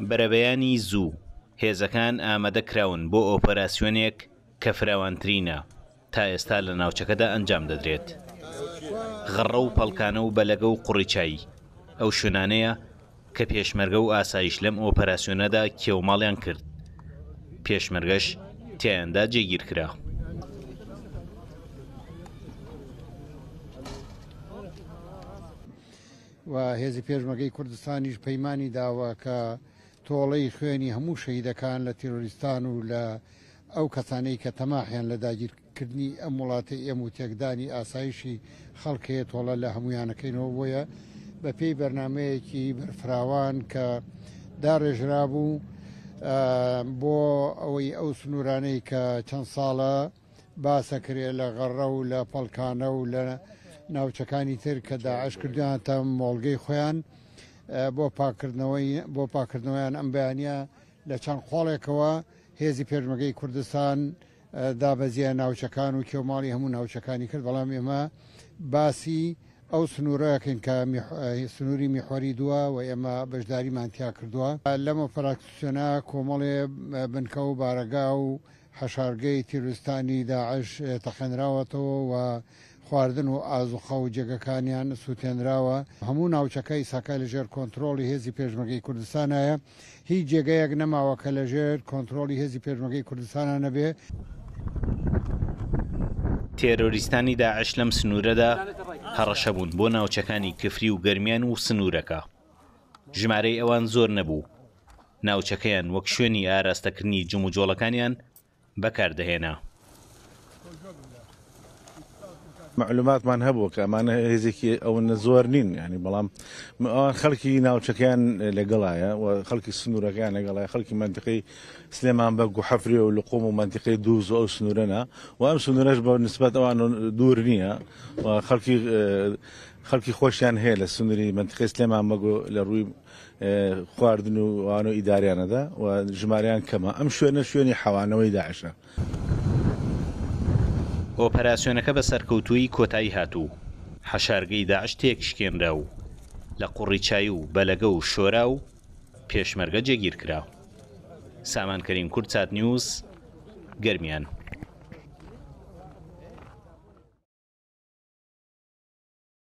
بەرەبەیانی زوو هێزەکان ئامادەکراون بۆ ئۆپەراسیۆنێک کە فراوانترینە تا ئێستا لە ناوچەکەدا ئەنجام دەدرێت. غەڕە و پەڵکانە و بەلەگە و قوڕیچایی ئەو شوێنانەیە کە پێشمەرگە و ئاسایش لەم ئۆپەراسیۆنەدا کێوماڵیان کرد. پێشمەرگەش تیایاندا جێگیر کرا. و هێزی پێشمەرگەی کوردستانیش پەیمانی داوە کە تۆڵەی خوێنی هەموو شەهیدەکان لە تیرۆریستان و لە ئەو کەسانەی کە تەماحیان لە داگیرکردنی ئەم وڵاتی ئێم و تێکدانی ئاسایشی خەڵکەیە تۆڵە لە هەمویانەکەینەوە بۆیە بە پێی بەرنمەیەکی بەرفراوان کە داڕێژرا بوو بۆ ئەوەی ئەو سنوورانەی کە چەند ساڵە باسەکرێت لە غەڕە و لە پەڵکانە و لە ناوچەکانی تر کە داعش کردوانتە مۆڵگەی خۆیان بۆ پاکردنەوەیان ئەم بەیانە لە چەند خۆڵێکەوە هێزی پێشمەرگەی کوردستان دابەزیە ناوچەکان و کێوماڵی هەموو ناوچەکانی کرد. بەڵام ئێمە باسی ئەو سنوورەکەن کە سنووری میحوەری دووە و ئێمە بەشداریمانتیا کردووە لەم ئۆپەراسیۆنە کۆمەڵێ بنکە و بارەگا و حەشارگەی تیرۆریستانی داعش تەقێنراوەتەوە و خواردن و ئازوخە و جێگەکانیان سووتێنراوە. هەموو ناوچەکەی ساکە لەژێر کۆنتترۆلی هێزی پێشمەرگەی کوردستانایە. هیچ جێگەیەک نەماوە کە لەژێر کۆنتترۆلی هێزی پێشمەرگەی کوردستانە نەبێ. تێرۆریستانی داعش لەم سنوورەدا هەڕەشە بوون بۆ ناوچەکانی کفری و گەرمیان و سنوورەکە. ژمارەی ئەوان زۆر نەبوو. ناوچەکەیان وەک شوێنی ئاراستەکردنی جم و جۆڵەکانیان بەکاردەهێنا. معلوماتمان هەبوو کە ئەمانە هێزێکی ئەوەنە زۆر نین، ینی بەڵام ئەوان خەڵکی ناوچەکەیان لەگەڵایە و خەڵکی سنوورەکان لەگەڵای خەڵکی منتیقەی سلێمان بەگ و حەفرێ و لقوم و منتیقەی دووز و ئەو سنوورەنە و ئەم سنوورەش بە نسبەت ئەوان دوور نییە و خەڵکی خۆشیان هەیە لە سنووری منتیقەی سلێمان بەگ و لە ڕووی خواردن و ئەوان و ئیداریانەدا و ژماریان کەمە. ئەم شوێنە شوێنی حەوانەوەی داعشە. ئۆپەراسیۆنەکە بە سەرکەوتووی کۆتایی هاتوو. حەشارگەی داعش تێکشکێنرا و لە قوڕیچایی و بەلەگە و شۆرا و پێشمەرگە جێگیر کرا. سامان کەریم کورد، چات نیوز، گەرمیان.